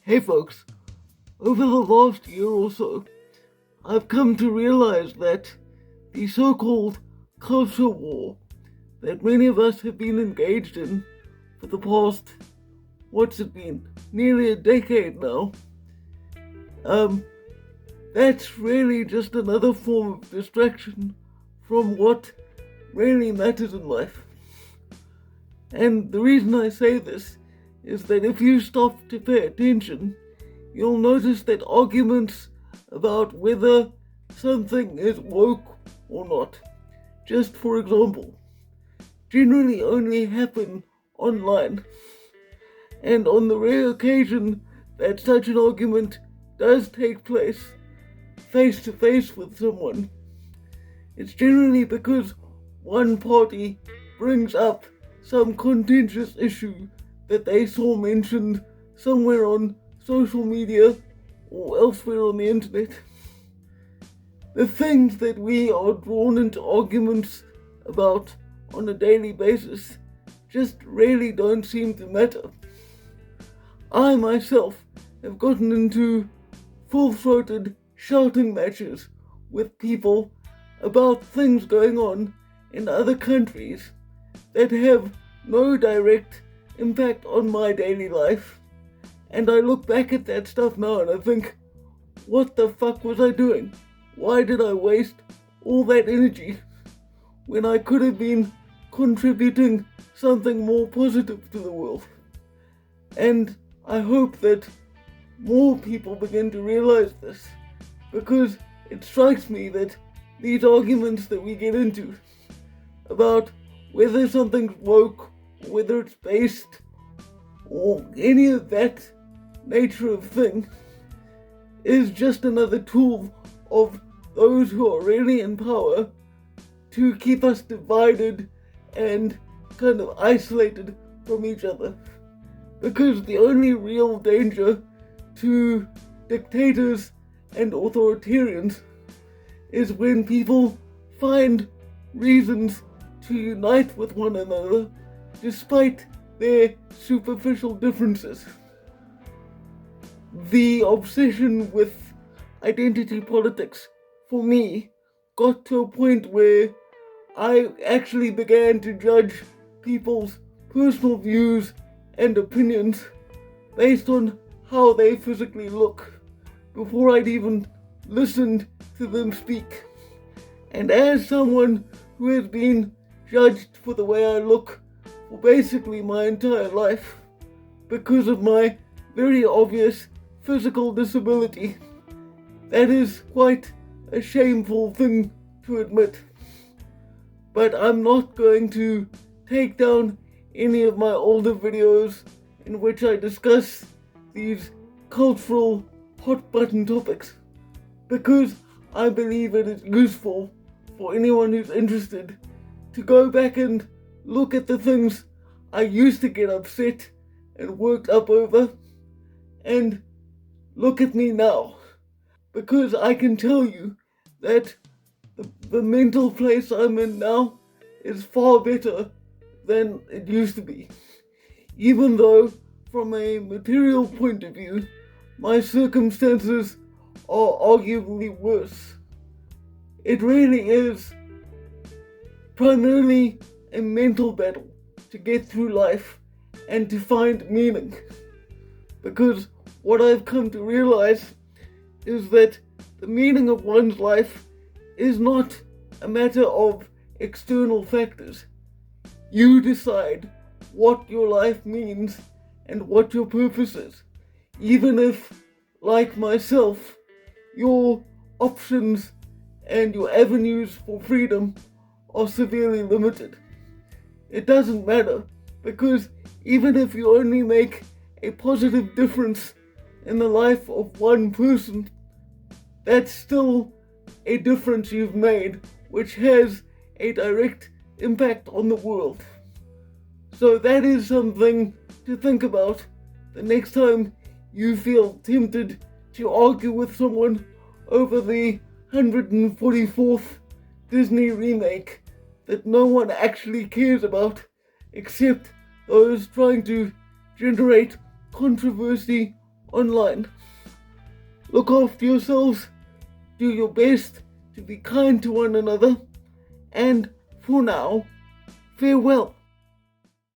Hey folks, over the last year or so, I've come to realize that the so-called culture war that many of us have been engaged in for the past, what's it been, nearly a decade now, that's really just another form of distraction from what really matters in life. And the reason I say this is that if you stop to pay attention, you'll notice that arguments about whether something is woke or not, just for example, generally only happen online. And on the rare occasion that such an argument does take place face to face with someone, it's generally because one party brings up some contentious issue that they saw mentioned somewhere on social media or elsewhere on the internet. The things that we are drawn into arguments about on a daily basis just really don't seem to matter. I myself have gotten into full-throated shouting matches with people about things going on in other countries that have no direct impact on my daily life. And I look back at that stuff now and I think, what the fuck was I doing? Why did I waste all that energy when I could have been contributing something more positive to the world? And I hope that more people begin to realize this, because it strikes me that these arguments that we get into about whether something's woke, whether it's based, or any of that nature of thing, is just another tool of those who are really in power to keep us divided and kind of isolated from each other. Because the only real danger to dictators and authoritarians is when people find reasons to unite with one another despite their superficial differences. The obsession with identity politics, for me, got to a point where I actually began to judge people's personal views and opinions based on how they physically look before I'd even listened to them speak. And as someone who has been judged for the way I look for basically my entire life because of my very obvious physical disability, that is quite a shameful thing to admit. But I'm not going to take down any of my older videos in which I discuss these cultural hot button topics, because I believe it is useful for anyone who's interested to go back and look at the things I used to get upset and worked up over and look at me now, because I can tell you that the mental place I'm in now is far better than it used to be. Even though, from a material point of view, my circumstances are arguably worse. It really is primarily a mental battle to get through life and to find meaning. Because what I've come to realize is that the meaning of one's life is not a matter of external factors. You decide what your life means and what your purpose is, even if, like myself, your options and your avenues for freedom are severely limited. It doesn't matter, because even if you only make a positive difference in the life of one person, that's still a difference you've made, which has a direct impact on the world. So that is something to think about the next time you feel tempted to argue with someone over the 144th Disney remake that no one actually cares about except those trying to generate controversy online. Look after yourselves, do your best to be kind to one another, and for now, farewell.